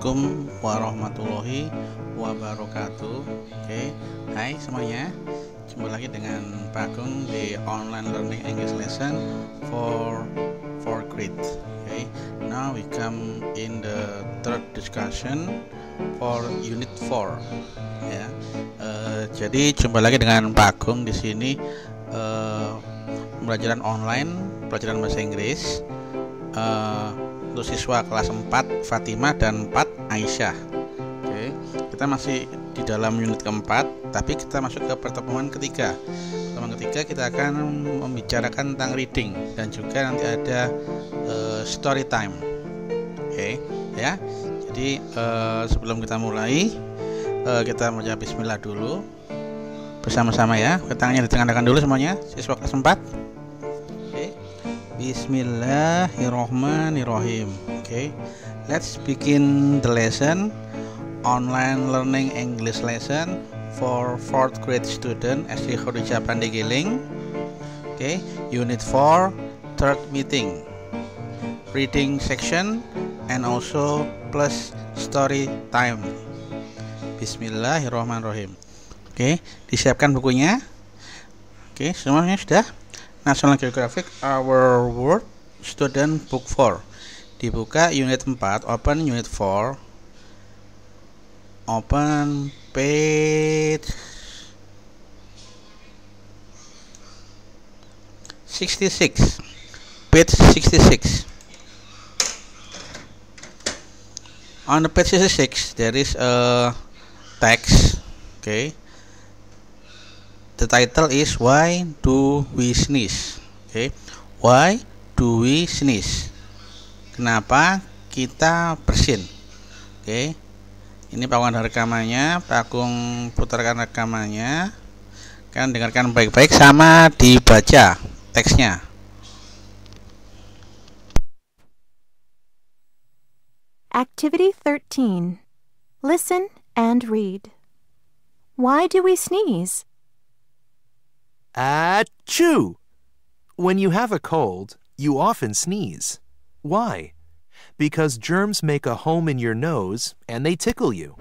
Assalamualaikum warahmatullahi wabarakatuh. Oke, hai semuanya. Jumpa lagi dengan Pak Agung di online learning English lesson for fourth grade. Okay, now we come in the third discussion for unit 4. Ya, jadi jumpa lagi dengan Pak Agung di sini. Pembelajaran online, pelajaran bahasa Inggris. Untuk siswa kelas 4 Fatimah dan 4 Aisyah. Oke, kita masih di dalam unit keempat, tapi kita masuk ke pertemuan ketiga. Pertemuan ketiga kita akan membicarakan tentang reading dan juga nanti ada story time. Oke, ya. Jadi sebelum kita mulai, kita baca bismillah dulu bersama-sama ya. Tangannya ditengah-tengahkan dulu semuanya, siswa kelas 4. Bismillahirrahmanirrahim. Okay, let's begin the lesson. Online learning English lesson for fourth grade student SD Khadijah Pandegiling. Okay, unit 4, third meeting, reading section and also plus story time. Bismillahirrahmanirrahim. Okay, disiapkan bukunya. Okay, semuanya sudah. National Geographic Our World Student Book 4. Dibuka unit 4, open unit 4. Open page 66. Page 66. On the page 66 there is a text. Okay. The title is Why Do We Sneeze? Okay. Why do we sneeze? Kenapa kita bersin? Oke. Ini Pak Agung rekamannya, Pak Agung putarkan rekamannya. Kalian dengarkan baik-baik sama dibaca teksnya. Activity 13. Listen and read. Why do we sneeze? Achoo! When you have a cold, you often sneeze. Why? Because germs make a home in your nose and they tickle you.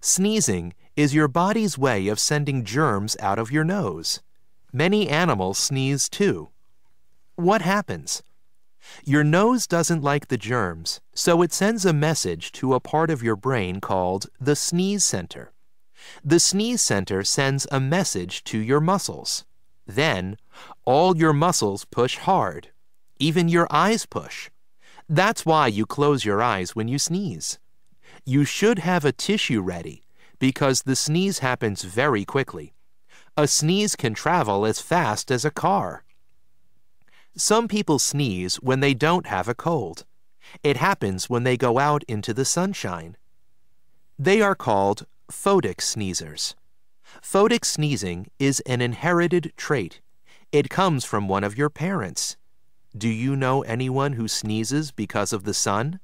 Sneezing is your body's way of sending germs out of your nose. Many animals sneeze too. What happens? Your nose doesn't like the germs, so it sends a message to a part of your brain called the sneeze center. The sneeze center sends a message to your muscles. Then, all your muscles push hard. Even your eyes push. That's why you close your eyes when you sneeze. You should have a tissue ready, because the sneeze happens very quickly. A sneeze can travel as fast as a car. Some people sneeze when they don't have a cold. It happens when they go out into the sunshine. They are called photic sneezers. Photic sneezing is an inherited trait. It comes from one of your parents. Do you know anyone who sneezes because of the sun?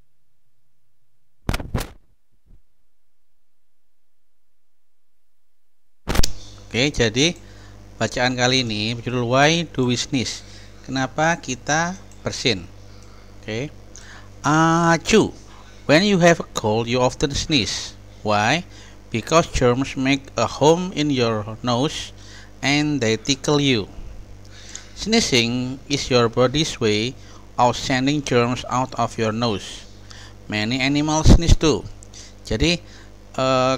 Oke, jadi bacaan kali ini berjudul Why Do We Sneeze? Kenapa kita bersin? Oke. Achoo. When you have a cold, you often sneeze. Why? Because germs make a home in your nose and they tickle you. Sneezing is your body's way of sending germs out of your nose. Many animals sneeze too. Jadi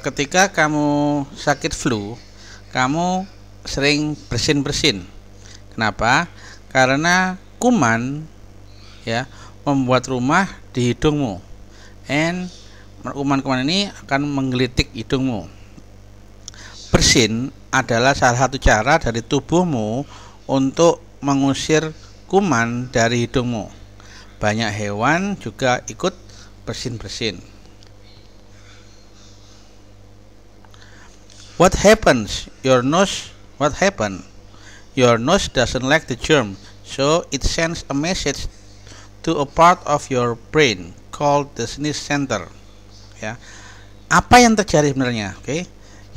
ketika kamu sakit flu, kamu sering bersin-bersin. Kenapa? Karena kuman ya membuat rumah di hidungmu. And kuman-kuman ini akan menggelitik hidungmu. Bersin adalah salah satu cara dari tubuhmu untuk mengusir kuman dari hidungmu. Banyak hewan juga ikut bersin-bersin. What happens? What happened? Your nose doesn't like the germ, so it sends a message to a part of your brain called the sneeze center. Ya, apa yang terjadi sebenarnya? Oke,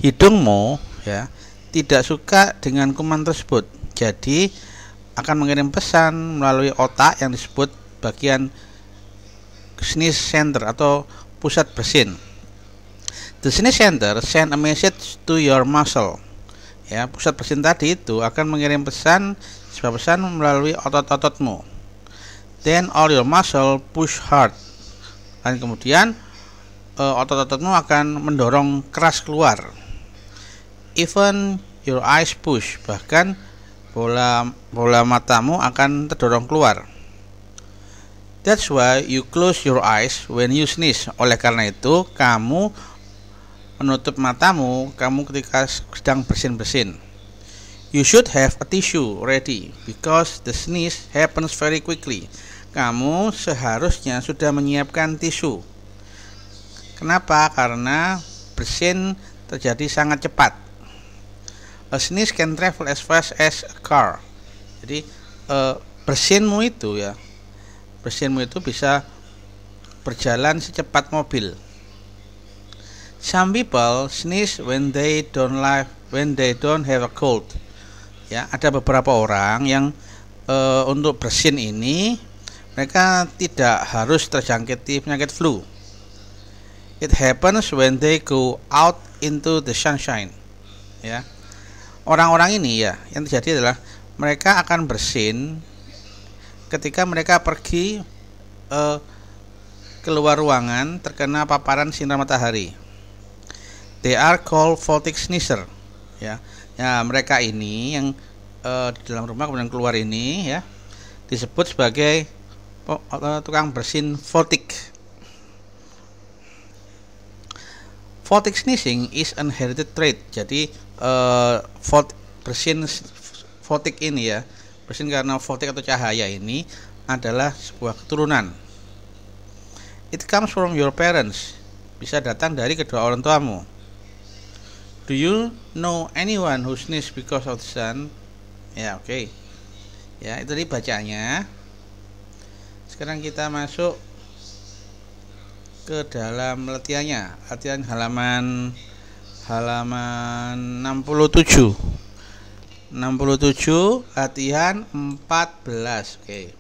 hidungmu ya tidak suka dengan kuman tersebut, jadi akan mengirim pesan melalui otak yang disebut bagian sneeze center atau pusat bersin. The sneeze center send a message to your muscle. Ya, pusat bersin tadi itu akan mengirim sebuah pesan melalui otot-ototmu. Then all your muscle push hard. Dan kemudian otot-ototmu akan mendorong keras keluar. Even your eyes push, bahkan bola matamu akan terdorong keluar. That's why you close your eyes when you sneeze. Oleh karena itu, kamu menutup matamu ketika sedang bersin-bersin. You should have a tissue ready because the sneeze happens very quickly. Kamu seharusnya sudah menyiapkan tisu. Kenapa? Karena bersin terjadi sangat cepat. A sneeze can travel as fast as a car. Jadi bersinmu itu bisa berjalan secepat mobil. Some people sneeze when they don't have a cold. Ya, ada beberapa orang yang untuk bersin ini mereka tidak harus terjangkiti penyakit flu. It happens when they go out into the sunshine. Ya, orang-orang ini ya yang terjadi adalah mereka akan bersin ketika mereka pergi keluar ruangan terkena paparan sinar matahari. They are called photic sneezer. Ya, mereka ini yang di dalam rumah kemudian keluar ini ya disebut sebagai tukang bersin photic. Photic sneezing is an inherited trait. Jadi bersin photic ini ya, bersin karena photic atau cahaya ini adalah sebuah keturunan. It comes from your parents. Bisa datang dari kedua orang tuamu. Do you know anyone who sneezes because of the sun? Ya, oke. Ya, itu tadi bacanya. Sekarang kita masuk ke dalam latihannya. Latihan halaman 67. 67 latihan 14.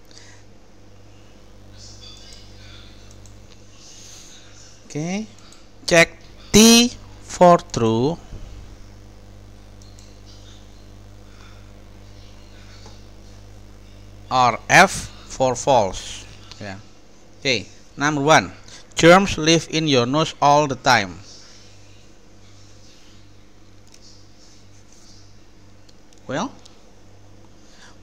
Oke. Cek T for true. Or F for false. Ya. Okay. Number 1. Germs live in your nose all the time. Well,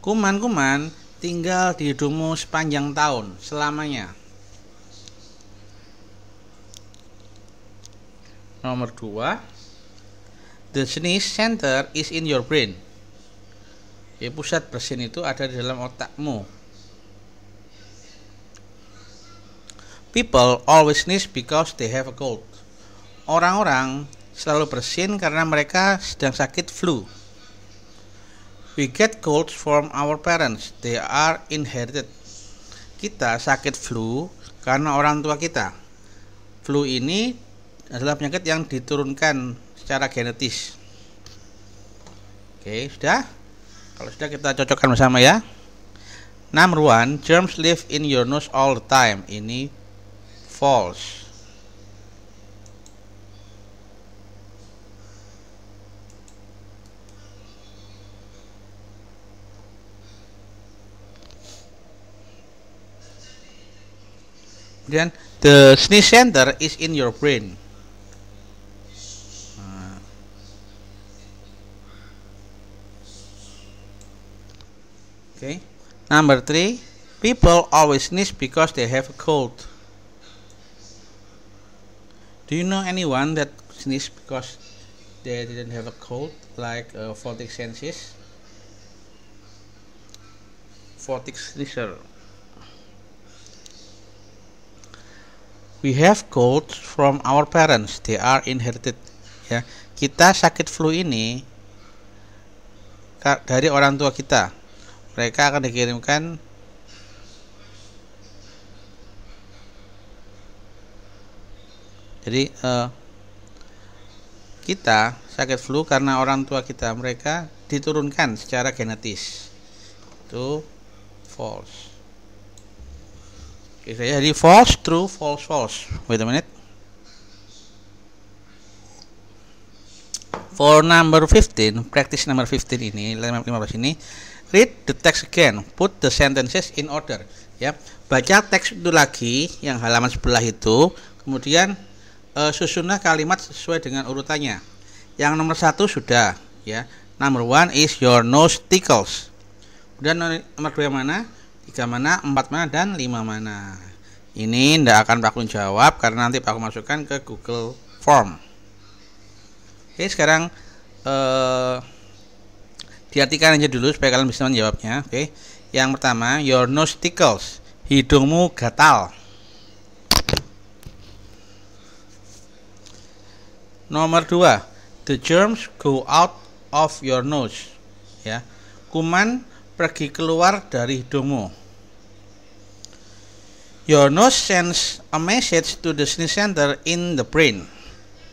kuman-kuman tinggal di hidungmu sepanjang tahun, selamanya. Nomor 2. The sneeze center is in your brain. Ya, pusat bersin itu ada di dalam otakmu. People always sneeze because they have a cold. Orang-orang selalu bersin karena mereka sedang sakit flu. We get colds from our parents. They are inherited. Kita sakit flu karena orang tua kita. Flu ini adalah penyakit yang diturunkan secara genetis. Oke, sudah? Kalau sudah, kita cocokkan bersama ya. Number 1, germs live in your nose all the time. Ini false. Kemudian the sneeze center is in your brain. Okay. Number 3, people always sneeze because they have a cold. Do you know anyone that sneeze because they didn't have a cold, like photic sneezes? Photic sneezer. We have colds from our parents. They are inherited. Ya, kita sakit flu ini dari orang tua kita. Mereka akan dikirimkan jadi kita sakit flu karena orang tua kita. Mereka diturunkan secara genetis. Itu false. Oke, jadi false, true, false, false. Wait a minute. For number 15, practice number 15 ini, 15 ini, read the text again, put the sentences in order. Ya, baca teks itu lagi yang halaman sebelah itu, kemudian susunlah kalimat sesuai dengan urutannya. Yang nomor 1 sudah, ya. Number 1 is your nose tickles. Kemudian nomor 2 mana? 3 mana? 4 mana? Dan 5 mana? Ini tidak akan Pak Kun jawab karena nanti Pak Kun masukkan ke Google Form. Oke, sekarang diartikan aja dulu supaya kalian bisa menjawabnya. Oke, yang pertama, your nose tickles. Hidungmu gatal. Nomor 2, the germs go out of your nose. Ya, kuman pergi keluar dari hidungmu. Your nose sends a message to the sneeze center in the brain.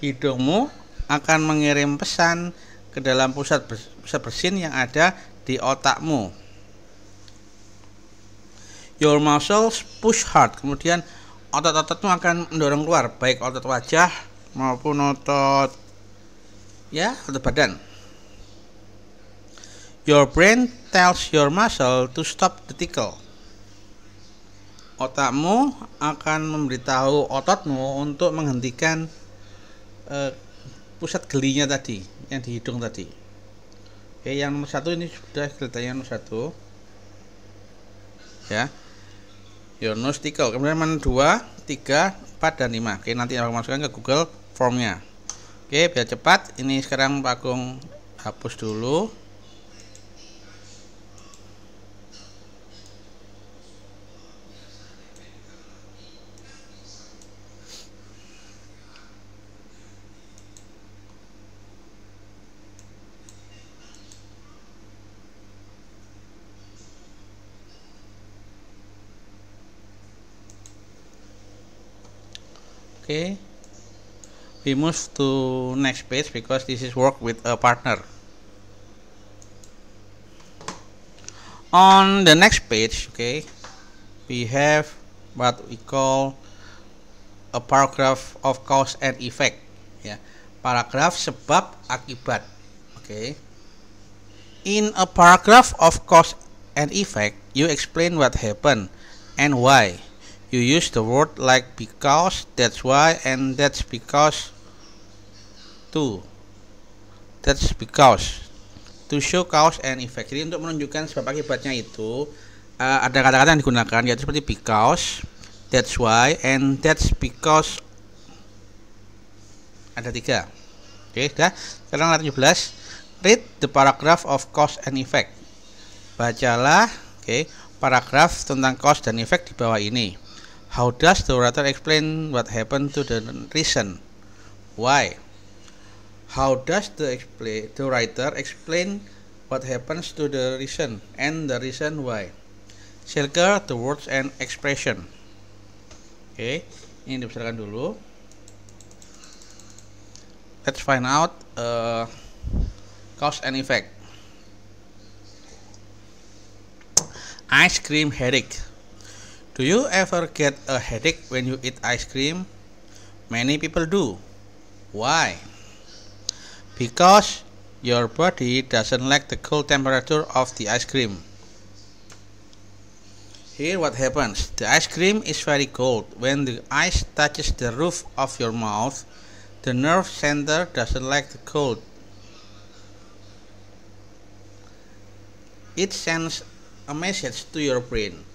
Hidungmu akan mengirim pesan ke dalam pusat bersin yang ada di otakmu. Your muscles push hard. Kemudian otot-ototmu akan mendorong keluar, baik otot wajah maupun otot badan. Your brain tells your muscle to stop the tickle. Otakmu akan memberitahu ototmu untuk menghentikan pusat gelinya tadi, yang di hidung tadi. Oke, yang nomor 1 ini sudah kelihatannya nomor 1. Ya. Your nose tickle. Kemudian mana 2, 3, 4 dan 5. Oke, nanti aku masukkan ke Google Formnya. Oke, biar cepat. Ini sekarang Pak Agung hapus dulu. Okay, we move to next page because this is work with a partner. On the next page, okay, we have what we call a paragraph of cause and effect. Ya, paragraf sebab akibat. Okay. In a paragraph of cause and effect, you explain what happened and why. You use the word like because, that's why, and that's because too. That's because. To show cause and effect. Jadi untuk menunjukkan sebab akibatnya itu ada kata-kata yang digunakan, yaitu seperti because, that's why, and that's because. Ada 3. Oke, sudah. Sekarang 17. Read the paragraph of cause and effect. Bacalah, paragraf tentang cause dan effect di bawah ini. How does the writer explain what happened to the reason? Why? How does the writer explain what happens to the reason and the reason why? Circle the words and expression. Oke, ini dibesarkan dulu. Let's find out cause and effect. Ice cream headache. Do you ever get a headache when you eat ice cream? Many people do. Why? Because your body doesn't like the cold temperature of the ice cream. Here what happens. The ice cream is very cold. When the ice touches the roof of your mouth, the nerve center doesn't like the cold. It sends a message to your brain.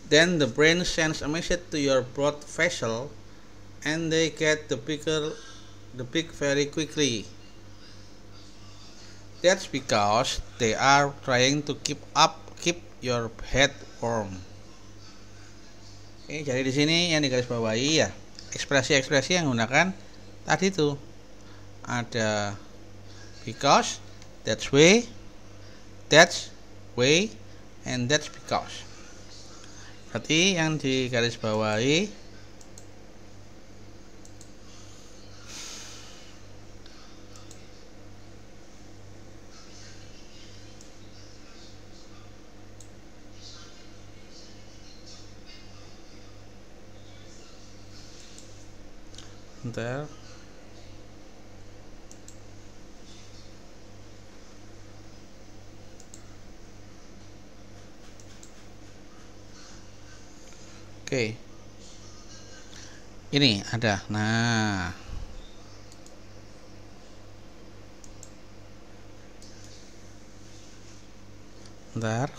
Then the brain sends a message to your blood vessel, and they get the big very quickly. That's because they are trying to keep your head warm. Oke, jadi di sini yang digarisbawahi ya ekspresi-ekspresi yang menggunakan tadi itu ada because, that's way, and that's because. Berarti yang digarisbawahi bentar. Oke. Ini ada. Nah. Bentar.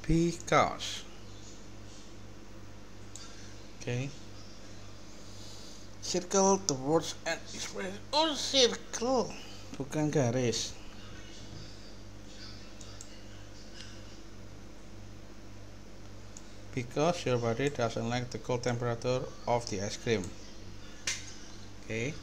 Because. Okay. Circle the words and express. Oh, circle, bukan garis. Because your body doesn't like the cold temperature of the ice cream. Okay.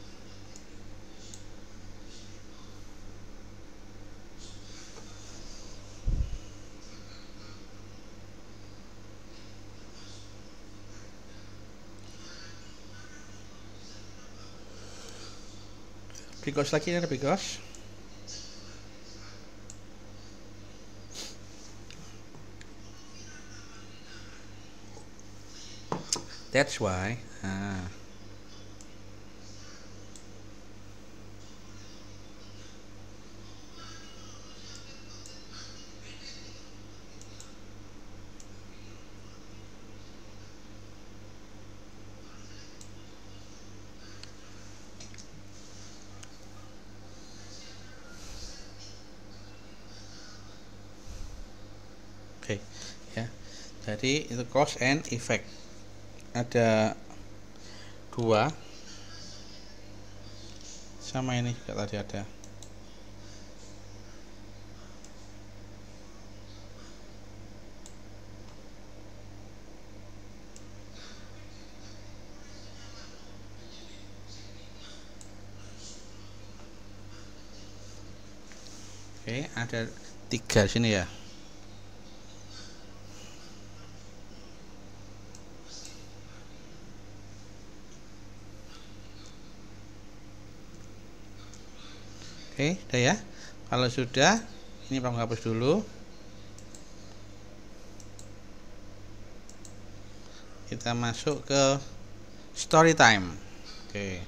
Because lagi ada because. That's why. Oke, ya. Jadi itu cause and effect. Ada dua. Sama ini juga tadi ada. Oke, ada tiga sini ya. Oke, udah ya. Kalau sudah, ini Pak hapus dulu. Kita masuk ke story time. Oke.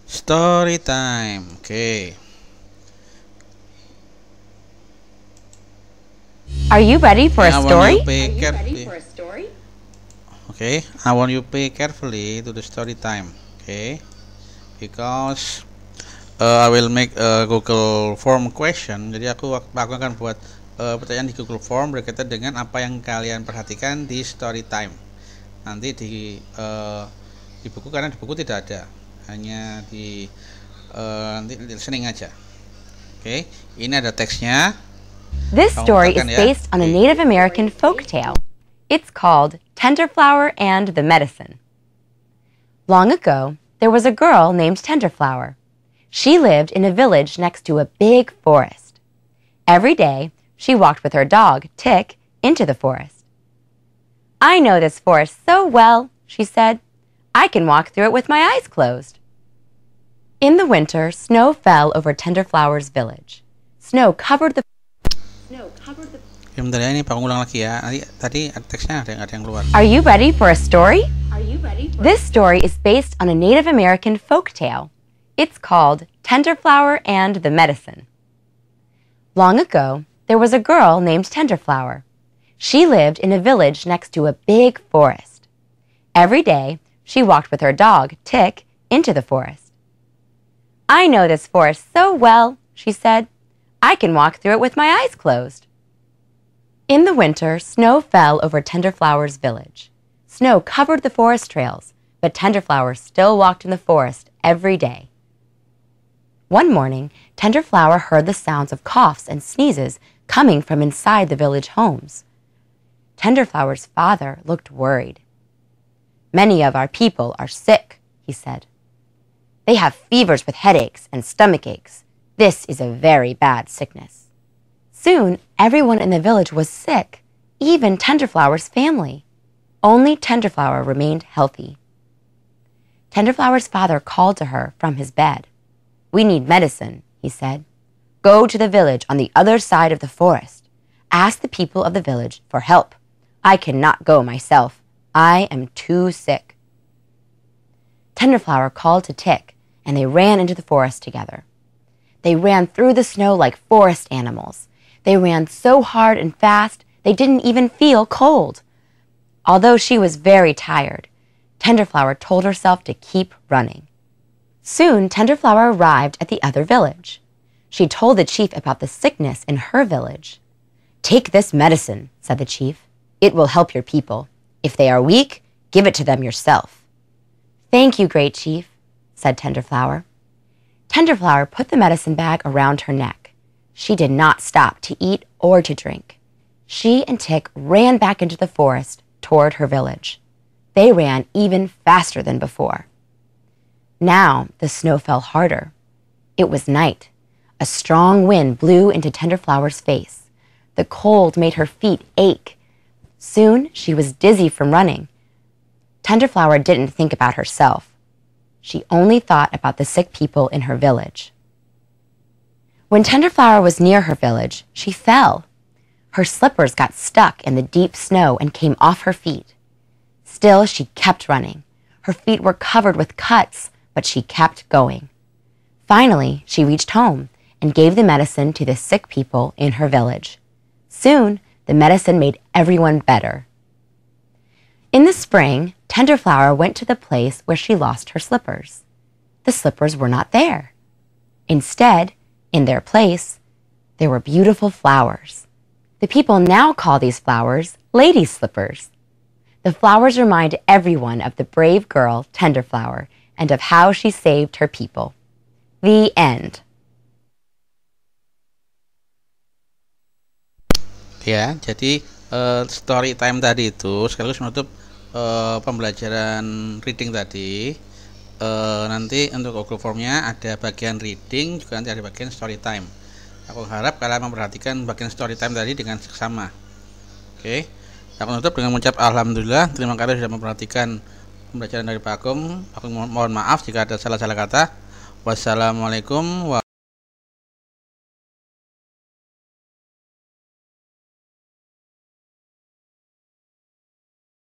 Story time. Oke. Are you ready for a story? Okay, I want you pay carefully to the story time. Okay, because I will make a Google Form question. Jadi aku akan buat pertanyaan di Google Form berkaitan dengan apa yang kalian perhatikan di story time. Nanti di buku, karena di buku tidak ada, hanya di nanti listening aja. Okay, ini ada teksnya. This story is based on a Native American folk tale. It's called Tenderflower and the Medicine. Long ago, there was a girl named Tenderflower. She lived in a village next to a big forest. Every day, she walked with her dog, Tick, into the forest. I know this forest so well, she said. I can walk through it with my eyes closed. In the winter, snow fell over Tenderflower's village. Snow covered the Bentar ya, ini Pak ulang lagi ya. Tadi teksnya ada yang keluar. Are you ready for a story? This story is based on a Native American folk tale. It's called Tenderflower and the Medicine. Long ago, there was a girl named Tenderflower. She lived in a village next to a big forest. Every day, she walked with her dog, Tick, into the forest. I know this forest so well, she said. I can walk through it with my eyes closed. In the winter, snow fell over Tenderflower's village. Snow covered the forest trails, but Tenderflower still walked in the forest every day. One morning, Tenderflower heard the sounds of coughs and sneezes coming from inside the village homes. Tenderflower's father looked worried. Many of our people are sick, he said. They have fevers with headaches and stomach aches. This is a very bad sickness. Soon, everyone in the village was sick, even Tenderflower's family. Only Tenderflower remained healthy. Tenderflower's father called to her from his bed. "We need medicine," he said. "Go to the village on the other side of the forest. Ask the people of the village for help. I cannot go myself. I am too sick." Tenderflower called to Tick, and they ran into the forest together. They ran through the snow like forest animals. They ran so hard and fast, they didn't even feel cold. Although she was very tired, Tenderflower told herself to keep running. Soon, Tenderflower arrived at the other village. She told the chief about the sickness in her village. "Take this medicine," said the chief. "It will help your people. If they are weak, give it to them yourself." "Thank you, great chief," said Tenderflower. Tenderflower put the medicine bag around her neck. She did not stop to eat or to drink. She and Tick ran back into the forest toward her village. They ran even faster than before. Now the snow fell harder. It was night. A strong wind blew into Tenderflower's face. The cold made her feet ache. Soon she was dizzy from running. Tenderflower didn't think about herself. She only thought about the sick people in her village. When Tenderflower was near her village, she fell. Her slippers got stuck in the deep snow and came off her feet. Still, she kept running. Her feet were covered with cuts, but she kept going. Finally, she reached home and gave the medicine to the sick people in her village. Soon, the medicine made everyone better. In the spring, Tenderflower went to the place where she lost her slippers. The slippers were not there. Instead, in their place, there were beautiful flowers. The people now call these flowers lady slippers. The flowers remind everyone of the brave girl, Tenderflower, and of how she saved her people. The end. Ya, jadi story time tadi itu sekaligus menutup pembelajaran reading tadi. Nanti untuk Google Formnya ada bagian reading, juga nanti ada bagian story time. Aku harap kalian memperhatikan bagian story time tadi dengan seksama. Oke. Aku tutup dengan mengucap alhamdulillah. Terima kasih sudah memperhatikan pembelajaran dari Pak Agung. Aku mohon maaf jika ada salah-salah kata. Wassalamualaikum warahmatullahi wabarakatuh.